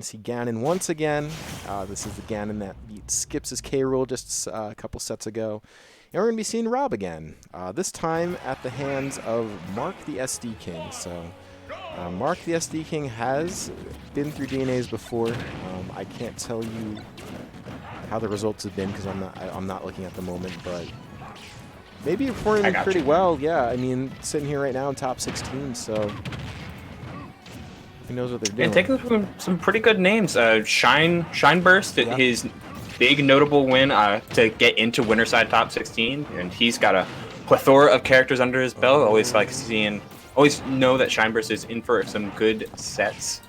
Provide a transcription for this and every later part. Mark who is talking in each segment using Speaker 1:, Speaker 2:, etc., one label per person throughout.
Speaker 1: See Ganon once again. This is the Ganon that beat Skips' K. Rool just a couple sets ago. And we're going to be seeing Rob again, this time at the hands of MarkTheSDking. So, MarkTheSDking has been through DNAs before. I can't tell you how the results have been because I'm not looking at the moment, but maybe performing pretty well. Yeah, I mean, sitting here right now in top 16, so who knows what they're doing.
Speaker 2: And taking some pretty good names. Shineburst,
Speaker 1: yeah.
Speaker 2: His big notable win to get into Winterside top 16, and he's got a plethora of characters under his belt. Always know that Shineburst is in for some good sets.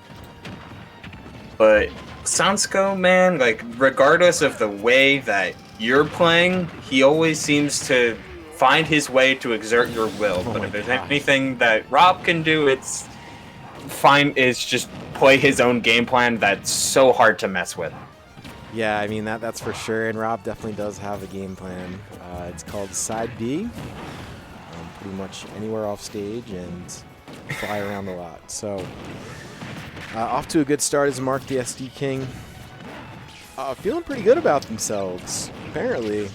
Speaker 2: But Sankso, man, like regardless of the way that you're playing, he always seems to find his way to exert your will. But if there's anything that Rob can do, it's just play his own game plan that's so hard to mess with.
Speaker 1: Yeah, I mean, that's for sure, and Rob definitely does have a game plan. It's called Side B. Pretty much anywhere off stage and fly around a lot. So, off to a good start is MarkTheSDking. Feeling pretty good about themselves, apparently.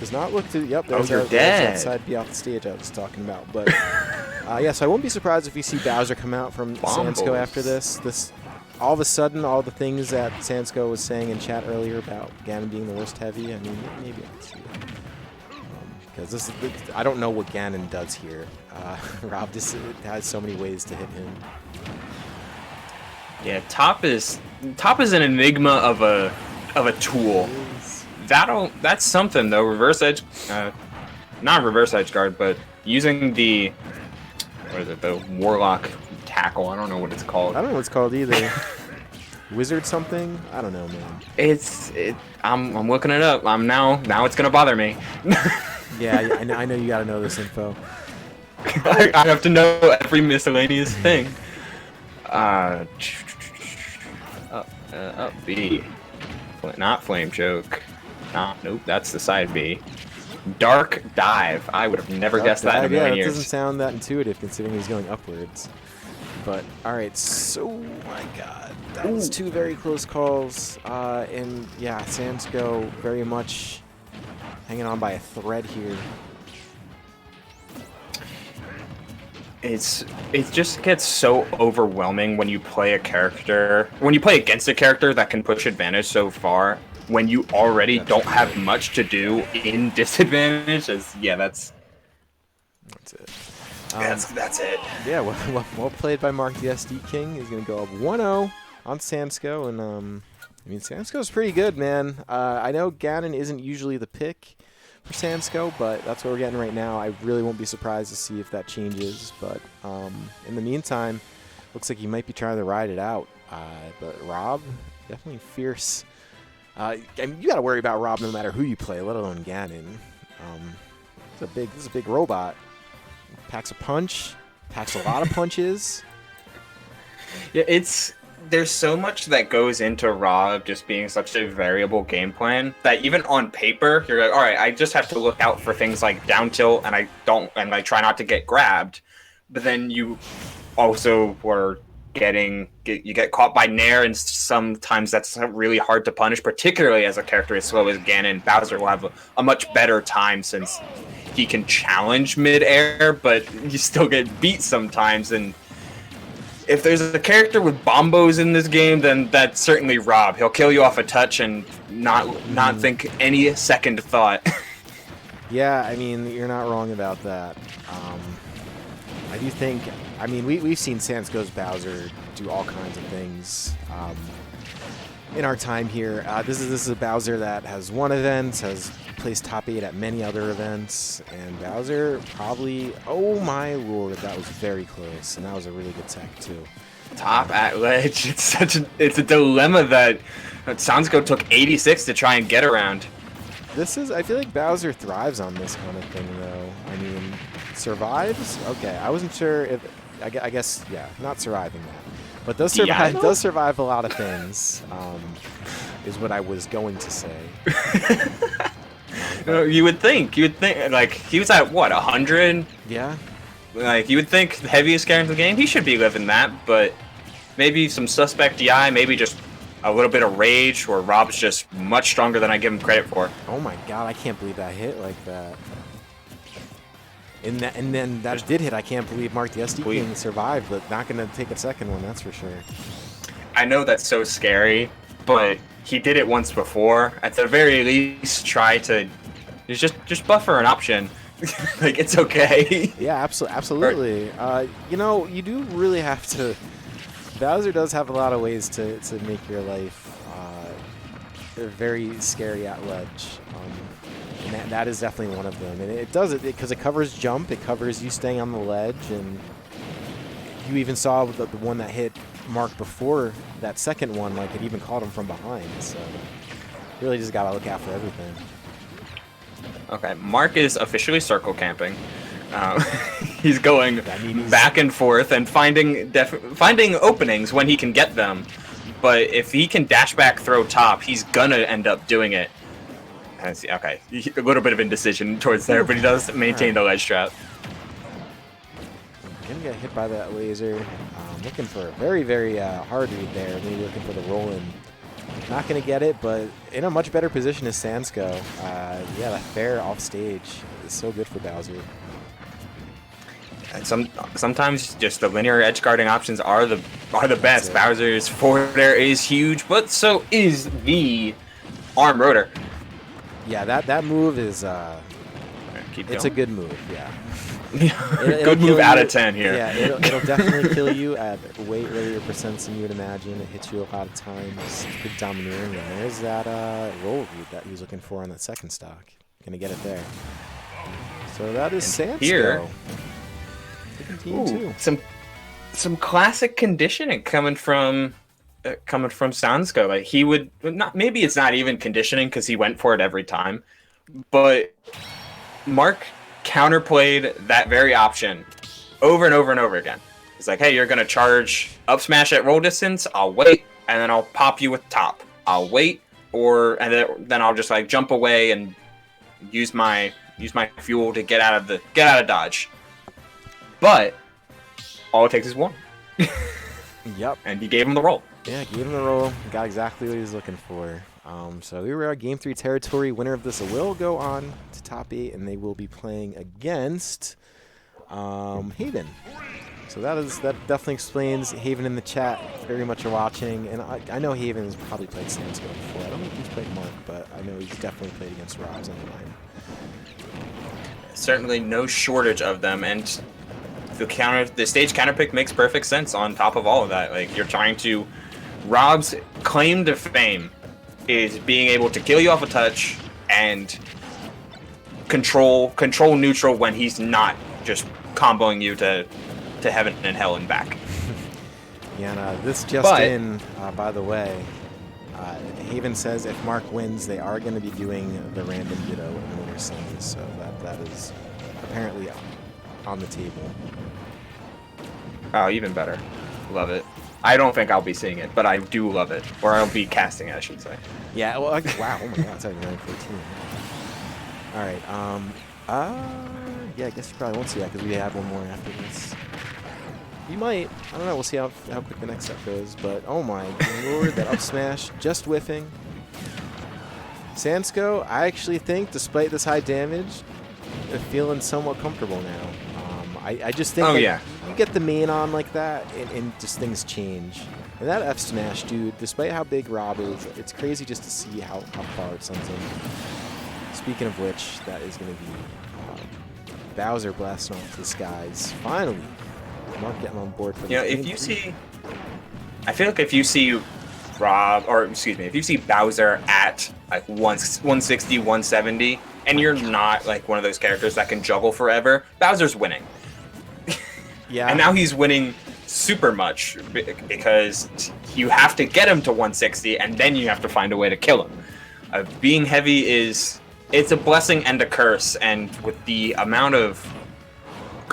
Speaker 1: Does not look to... Yep, there's that Side B off the stage I was talking about. But, yeah, so I won't be surprised if we see Bowser come out from Sankso after this. All of a sudden, all the things that Sankso was saying in chat earlier about Ganon being the worst heavy, I mean, maybe I can see it. Because I don't know what Ganon does here. Rob just has so many ways to hit him.
Speaker 2: Yeah, top is an enigma of a tool. That's something though. Reverse edge, not reverse edge guard, but using the the Warlock tackle. I don't know what it's called.
Speaker 1: I don't know what it's called either. Wizard something? I don't know, man.
Speaker 2: I'm looking it up. Now it's gonna bother me.
Speaker 1: Yeah, I know you gotta know this info.
Speaker 2: I have to know every miscellaneous thing. Up B. Not flame choke. Nope, that's the side B. Dark dive. I would have never guessed that in a million years.
Speaker 1: It doesn't sound that intuitive considering he's going upwards. But alright, so my god. That was two very close calls. And yeah, Sankso very much hanging on by a thread here.
Speaker 2: It just gets so overwhelming when you play against a character that can push advantage so far when you already don't have much to do in disadvantage. That's
Speaker 1: it.
Speaker 2: That's it.
Speaker 1: Yeah, well played by MarkTheSDking. He's gonna go up 1-0 on Sankso, and I mean, Sankso's pretty good, man. I know Ganon isn't usually the pick for Sankso, but that's what we're getting right now. I really won't be surprised to see if that changes. But in the meantime, looks like he might be trying to ride it out. But Rob, definitely fierce. I mean, you got to worry about Rob no matter who you play, let alone Ganon. This is a big robot. Packs a punch. Packs a lot of punches.
Speaker 2: Yeah, there's so much that goes into Rob just being such a variable game plan that even on paper you're like, all right, I just have to look out for things like down tilt and I try not to get grabbed. But then you also get caught by Nair, and sometimes that's really hard to punish, particularly as a character as slow as Ganon. Bowser will have a much better time since he can challenge mid-air, but you still get beat sometimes. And if there's a character with bombos in this game, then that's certainly Rob. He'll kill you off a touch and not think any second thought.
Speaker 1: Yeah, I mean, you're not wrong about that. I do think, I mean, we've seen Sankso's Bowser do all kinds of things in our time here. This is a Bowser that has won events, has placed top 8 at many other events, and Bowser probably, oh my lord, that was very close, and that was a really good tech too.
Speaker 2: Top at ledge. It's a dilemma that Sankso took 86 to try and get around.
Speaker 1: I feel like Bowser thrives on this kind of thing though. I mean, survives? Okay, I wasn't sure if, I guess, yeah, not surviving that. But does survive a lot of things, is what I was going to say.
Speaker 2: You would think, like, he was at, what, 100?
Speaker 1: Yeah.
Speaker 2: Like, you would think the heaviest character in the game, he should be living that, but maybe some suspect DI, maybe just a little bit of rage, or Rob's just much stronger than I give him credit for.
Speaker 1: Oh my god, I can't believe that hit like that. And then that did hit. I can't believe MarkTheSDking survived, but not going to take a second one, that's for sure.
Speaker 2: I know that's so scary, but he did it once before. At the very least, try to just buffer an option. Like, it's okay.
Speaker 1: Yeah, absolutely. You know, you do really have to. Bowser does have a lot of ways to make your life very scary at ledge. And that is definitely one of them. And it does it because it covers jump, it covers you staying on the ledge, and you even saw the one that hit Mark before that second one, like it even caught him from behind. So really just got to look out for everything.
Speaker 2: Okay, Mark is officially circle camping. He's going back and forth and finding openings when he can get them. But if he can dash back, throw top, he's gonna end up doing it. Okay, a little bit of indecision towards there, but he does maintain the ledge trap.
Speaker 1: Gonna get hit by that laser. Looking for a very, very hard read there. Maybe looking for the roll-in. Not gonna get it, but in a much better position is Sankso. Yeah, that fair off stage is so good for Bowser.
Speaker 2: And sometimes just the linear edge guarding options are the best. Bowser's forward air is huge, but so is the arm rotor.
Speaker 1: Yeah, that move is it's a good move. Yeah.
Speaker 2: Good move out of 10 here.
Speaker 1: Yeah, it'll definitely kill you at way earlier percents than you would imagine. It hits you a lot of times. It's pretty domineering. And there's that roll read that he was looking for on that second stock. Gonna get it there. So that is Sankso.
Speaker 2: Here,
Speaker 1: too.
Speaker 2: some classic conditioning coming from Sankso. Like, he would not. Maybe it's not even conditioning because he went for it every time, but Mark counterplayed that very option over and over and over again. It's like, hey, you're gonna charge up smash at roll distance. I'll wait, and then I'll pop you with top. I'll wait, and then I'll just like jump away and use my fuel to get out of dodge. But all it takes is one.
Speaker 1: Yep.
Speaker 2: And he gave him the roll.
Speaker 1: Yeah, gave him the roll. Got exactly what he was looking for. So we were at Game 3 territory. Winner of this will go on to top 8, and they will be playing against Haven. So that definitely explains Haven in the chat. Very much are watching, and I know Haven has probably played Sankso before. I don't think he's played Mark, but I know he's definitely played against Robs on the line.
Speaker 2: Certainly no shortage of them, and the stage counter pick makes perfect sense on top of all of that. Like, you're trying to... Rob's claim to fame is being able to kill you off a touch and control neutral when he's not just comboing you to heaven and hell and back.
Speaker 1: Yeah, and this just in, by the way, Haven says if Mark wins, they are going to be doing the random ditto in winner semis, so that is apparently on the table.
Speaker 2: Oh, even better. Love it. I don't think I'll be seeing it, but I do love it. Or I'll be casting it, I should say.
Speaker 1: Yeah, well, wow, oh my god, it's already 9:14. Alright, yeah, I guess you probably won't see that because we have one more after this. You might. I don't know, we'll see how quick the next step goes, but oh my lord, that up smash, just whiffing. Sankso, I actually think, despite this high damage, they're feeling somewhat comfortable now. I just think you get the main on like that, and just things change. And that F smash, dude, despite how big Rob is, it's crazy just to see how far it sends him. Speaking of which, that is going to be Bowser blasting off the skies. Finally, Mark getting on board for the
Speaker 2: if you see... I feel like if you see if you see Bowser at like 160, 170, and you're not like one of those characters that can juggle forever, Bowser's winning.
Speaker 1: Yeah.
Speaker 2: And now he's winning super much because you have to get him to 160 and then you have to find a way to kill him. Being heavy it's a blessing and a curse, and with the amount of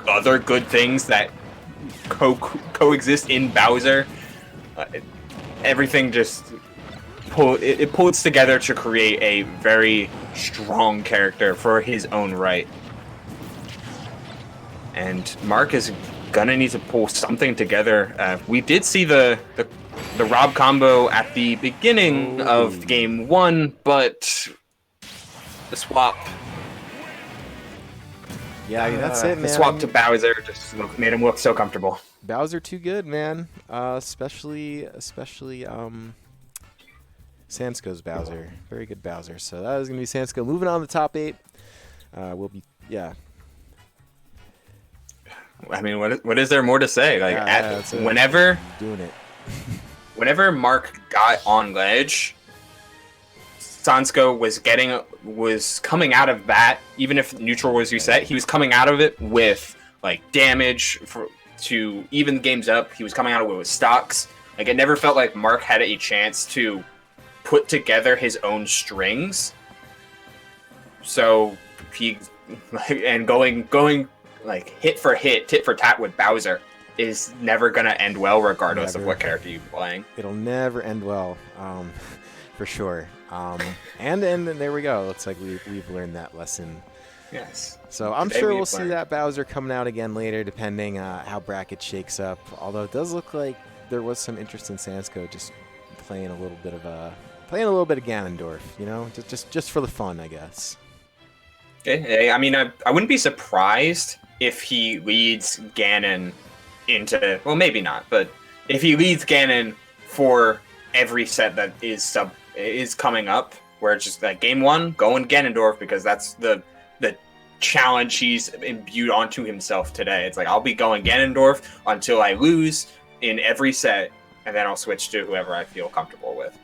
Speaker 2: other good things that coexist in Bowser, everything just pulls together to create a very strong character for his own right. And Mark is gonna need to pull something together. We did see the the Rob combo at the beginning of game 1, but the swap.
Speaker 1: Yeah, I mean, that's it, man.
Speaker 2: The swap to Bowser just made him look so comfortable.
Speaker 1: Bowser too good, man. Especially Sansko's Bowser. Very good Bowser. So that is going to be Sansko. Moving on to the top 8. We'll be, yeah.
Speaker 2: I mean, what is there more to say? Like, whenever
Speaker 1: doing it.
Speaker 2: Whenever Mark got on ledge, Sansko was coming out of that. Even if neutral was reset, he was coming out of it with like damage to even games up. He was coming out of it with stocks. Like, it never felt like Mark had a chance to put together his own strings. So he and going like hit for hit, tit for tat with Bowser is never gonna end well, regardless of what character you're playing.
Speaker 1: It'll never end well, for sure. And there we go. Looks like we've learned that lesson.
Speaker 2: Yes.
Speaker 1: So I'm sure we'll see that Bowser coming out again later, depending how bracket shakes up. Although it does look like there was some interest in Sansko just playing a little bit of Ganondorf, you know, just for the fun, I guess.
Speaker 2: Okay. I mean, I wouldn't be surprised if he leads Ganon into, well, maybe not, but if he leads Ganon for every set that is coming up, where it's just like game 1, going Ganondorf, because that's the challenge he's imbued onto himself today. It's like, I'll be going Ganondorf until I lose in every set, and then I'll switch to whoever I feel comfortable with.